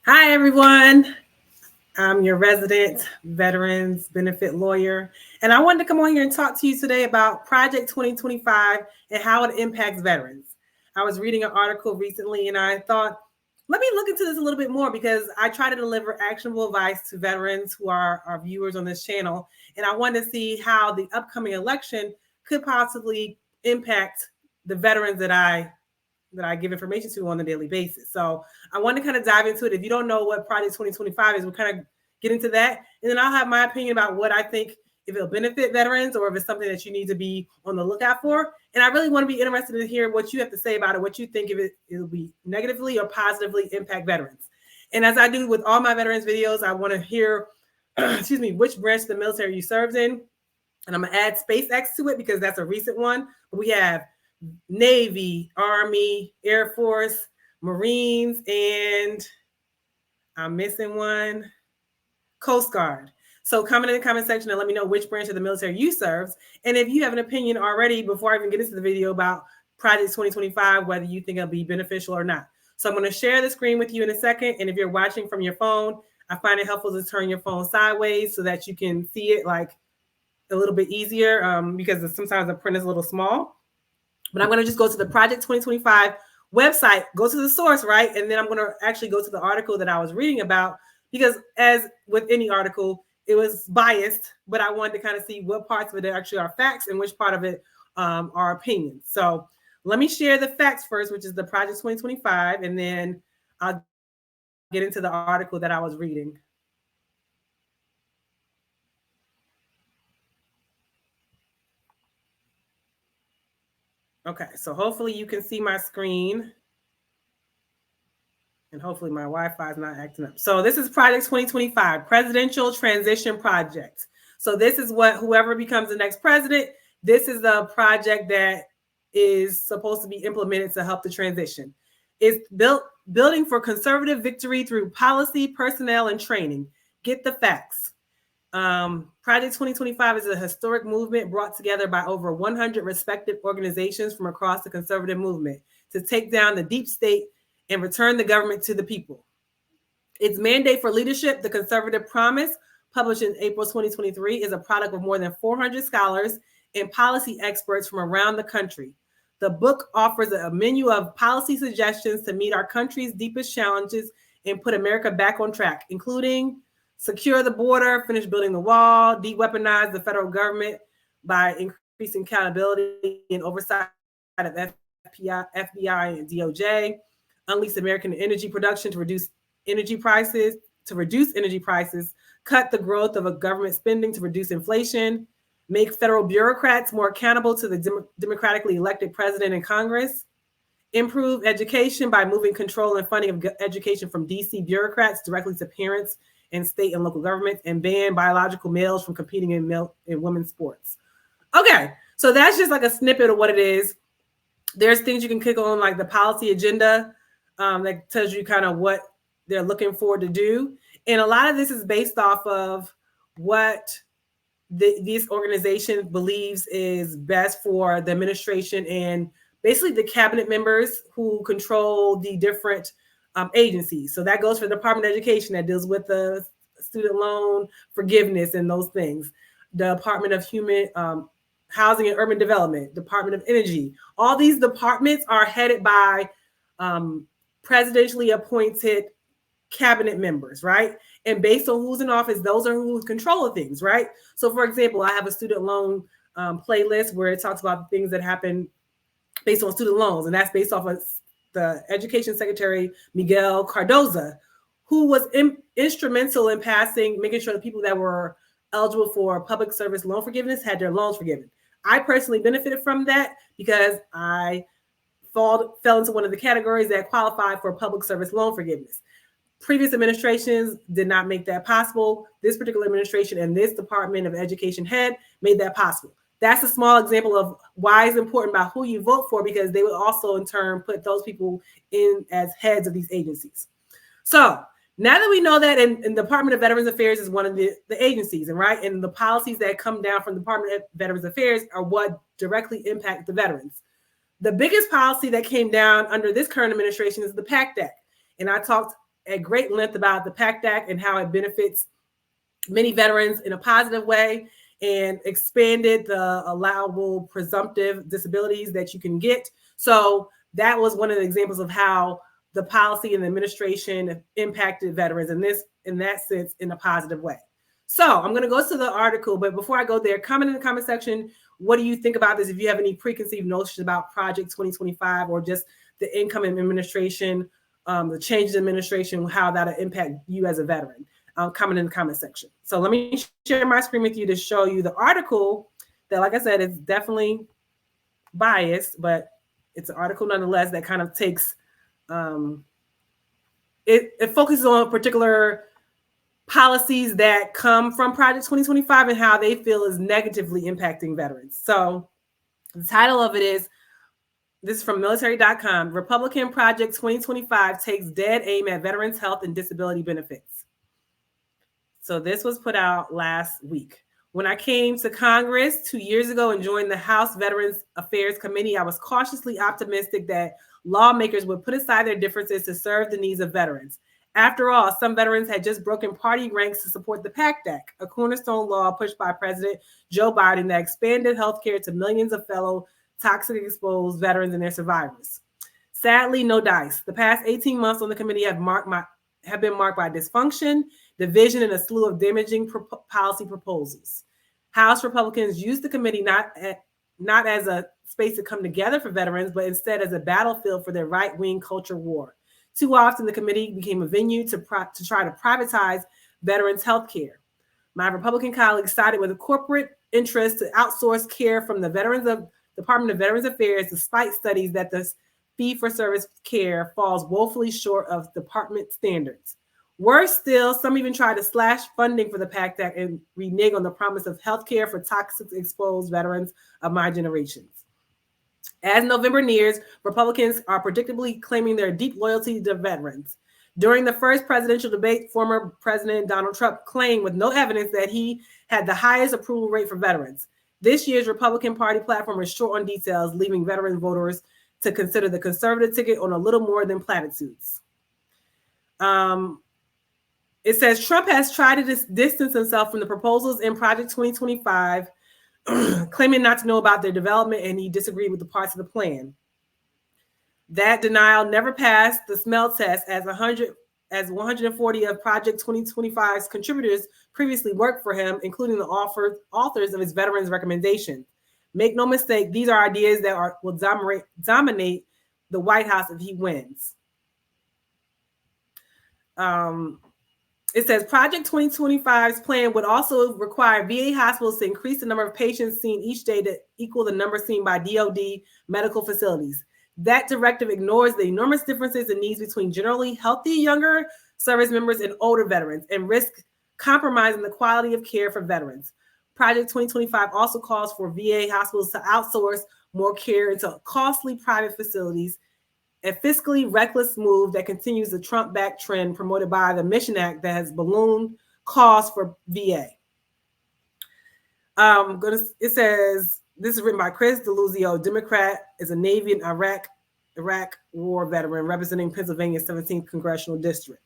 Hi, everyone. I'm your resident veterans benefit lawyer, and I wanted to come on here and talk to you today about Project 2025 and how it impacts veterans. I was reading an article recently, and I thought, let me look into this a little bit more because I try to deliver actionable advice to veterans who are our viewers on this channel, and I wanted to see how the upcoming election could possibly impact the veterans that I give information to on a daily basis. So I want to kind of dive into it. If you don't know what Project 2025 is, we'll kind of get into that. And then I'll have my opinion about what I think if it'll benefit veterans or if it's something that you need to be on the lookout for. And I really want to be interested to hear what you have to say about it, what you think of it'll be negatively or positively impact veterans. And as I do with all my veterans videos, I want to hear, excuse me, which branch of the military you served in. And I'm going to add SpaceX to it because that's a recent one. We have Navy, Army, Air Force, Marines, and I'm missing one, Coast Guard. So comment in the comment section and let me know which branch of the military you serve. And if you have an opinion already, before I even get into the video about Project 2025, whether you think it'll be beneficial or not. So I'm going to share the screen with you in a second. And if you're watching from your phone, I find it helpful to turn your phone sideways so that you can see it like a little bit easier because sometimes the print is a little small. But I'm going to just go to the Project 2025 website, go to the source, right? And then I'm going to actually go to the article that I was reading about because as with any article, it was biased, but I wanted to kind of see what parts of it actually are facts and which part of it are opinions. So let me share the facts first, which is the Project 2025, and then I'll get into the article that I was reading. Okay, so hopefully you can see my screen. And hopefully my Wi-Fi is not acting up. So this is Project 2025, Presidential Transition Project. So this is what whoever becomes the next president, this is the project that is supposed to be implemented to help the transition. It's building for conservative victory through policy, personnel, and training. Get the facts. Project 2025 is a historic movement brought together by over 100 respected organizations from across the conservative movement to take down the deep state and return the government to the people. Its mandate for leadership, The Conservative Promise, published in April 2023, is a product of more than 400 scholars and policy experts from around the country. The book offers a menu of policy suggestions to meet our country's deepest challenges and put America back on track, including secure the border, finish building the wall, de-weaponize the federal government by increasing accountability and oversight of FBI and DOJ, unleash American energy production to reduce energy prices, cut the growth of a government spending to reduce inflation, make federal bureaucrats more accountable to the democratically elected president and Congress, improve education by moving control and funding of education from DC bureaucrats directly to parents and state and local governments, and ban biological males from competing in women's sports. Okay, so that's just like a snippet of what it is. There's things you can click on, like the policy agenda that tells you kind of what they're looking for to do. And a lot of this is based off of what this organization believes is best for the administration and basically the cabinet members who control the different agencies. So that goes for the Department of Education that deals with the student loan forgiveness and those things. The Department of Human Housing and Urban Development, Department of Energy. All these departments are headed by presidentially appointed cabinet members, right? And based on who's in office, those are who control things, right? So for example, I have a student loan playlist where it talks about things that happen based on student loans. And that's based off of the Education Secretary, Miguel Cardoza, who was instrumental in making sure the people that were eligible for public service loan forgiveness had their loans forgiven. I personally benefited from that because I fell into one of the categories that qualified for public service loan forgiveness. Previous administrations did not make that possible. This particular administration and this Department of Education head made that possible. That's a small example of why it's important about who you vote for, because they will also in turn put those people in as heads of these agencies. So now that we know that, and the Department of Veterans Affairs is one of the agencies, and right, and the policies that come down from the Department of Veterans Affairs are what directly impact the veterans. The biggest policy that came down under this current administration is the PACT Act. And I talked at great length about the PACT Act and how it benefits many veterans in a positive way, and expanded the allowable presumptive disabilities that you can get. So that was one of the examples of how the policy and the administration impacted veterans in that sense in a positive way. So I'm going to go to the article, but before I go there, comment in the comment section, what do you think about this? If you have any preconceived notions about Project 2025 or just the incoming administration, the changes in administration, how that'll impact you as a veteran. Comment in the comment section. So let me share my screen with you to show you the article that, like I said, is definitely biased, but it's an article nonetheless that kind of takes, it focuses on particular policies that come from Project 2025 and how they feel is negatively impacting veterans. So the title of it is, this is from military.com, Republican Project 2025 takes dead aim at veterans' health and disability benefits. So this was put out last week. When I came to Congress 2 years ago and joined the House Veterans Affairs Committee, I was cautiously optimistic that lawmakers would put aside their differences to serve the needs of veterans. After all, some veterans had just broken party ranks to support the PACT Act, a cornerstone law pushed by President Joe Biden that expanded health care to millions of fellow toxic exposed veterans and their survivors. Sadly, no dice. The past 18 months on the committee have been marked by dysfunction, division, and a slew of damaging policy proposals. House Republicans used the committee not as a space to come together for veterans, but instead as a battlefield for their right-wing culture war. Too often, the committee became a venue to try to privatize veterans' health care. My Republican colleagues sided with a corporate interest to outsource care from the Department of Veterans Affairs, despite studies that the fee-for-service care falls woefully short of department standards. Worse still, some even tried to slash funding for the PACT Act and renege on the promise of health care for toxic exposed veterans of my generations. As November nears, Republicans are predictably claiming their deep loyalty to veterans. During the first presidential debate, former President Donald Trump claimed with no evidence that he had the highest approval rate for veterans. This year's Republican Party platform is short on details, leaving veteran voters to consider the conservative ticket on a little more than platitudes. It says Trump has tried to distance himself from the proposals in Project 2025, claiming not to know about their development, and he disagreed with the parts of the plan. That denial never passed the smell test, as 140 of Project 2025's contributors previously worked for him, including the authors of his veterans recommendations. Make no mistake, these are ideas that will dominate the White House if he wins. It says Project 2025's plan would also require VA hospitals to increase the number of patients seen each day to equal the number seen by DoD medical facilities. That directive ignores the enormous differences in needs between generally healthy younger service members and older veterans and risks compromising the quality of care for veterans. Project 2025 also calls for VA hospitals to outsource more care into costly private facilities, a fiscally reckless move that continues the Trump-backed trend promoted by the Mission Act that has ballooned costs for VA. It says, this is written by Chris DeLuzio, Democrat, is a Navy and Iraq war veteran representing Pennsylvania's 17th Congressional District.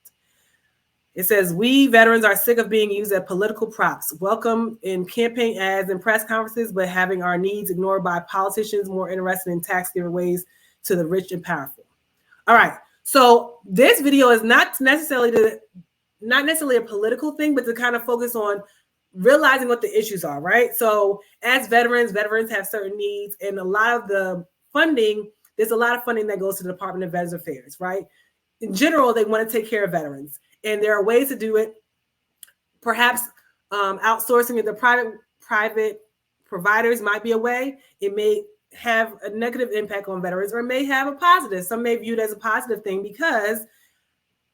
It says, we veterans are sick of being used as political props, welcome in campaign ads and press conferences, but having our needs ignored by politicians more interested in tax giveaways to the rich and powerful. All right, so this video is not necessarily a political thing, but to kind of focus on realizing what the issues are, right? So as veterans have certain needs, and a lot of the funding, there's a lot of funding that goes to the Department of Veterans Affairs, right? In general, they want to take care of veterans, and there are ways to do it. Perhaps outsourcing it to private providers might be a way. It may have a negative impact on veterans, or may have a positive. Some may view it as a positive thing because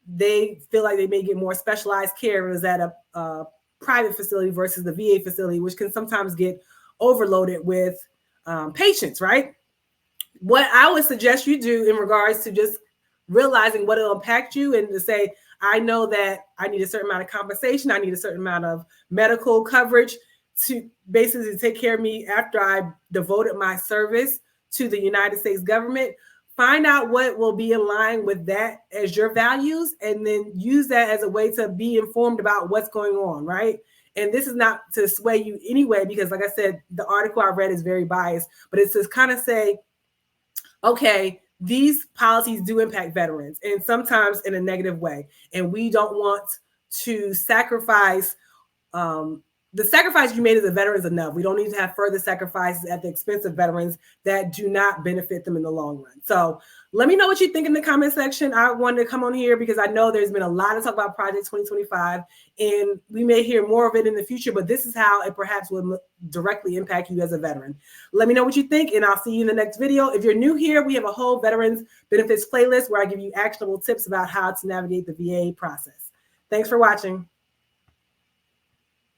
they feel like they may get more specialized care as at a private facility versus the VA facility, which can sometimes get overloaded with patients, right? What I would suggest you do in regards to just realizing what it'll impact you, and to say, I know that I need a certain amount of compensation, I need a certain amount of medical coverage to basically take care of me after I devoted my service to the United States government. find out what will be in line with that as your values, and then use that as a way to be informed about what's going on, right? And this is not to sway you anyway, because like I said, the article I read is very biased, but it's to kind of say, okay, these policies do impact veterans, and sometimes in a negative way. And we don't want to sacrifice the sacrifice you made as a veteran is enough. We don't need to have further sacrifices at the expense of veterans that do not benefit them in the long run. So let me know what you think in the comment section. I wanted to come on here because I know there's been a lot of talk about Project 2025, and we may hear more of it in the future, but this is how it perhaps will directly impact you as a veteran. Let me know what you think, and I'll see you in the next video. If you're new here, we have a whole veterans benefits playlist where I give you actionable tips about how to navigate the VA process. Thanks for watching.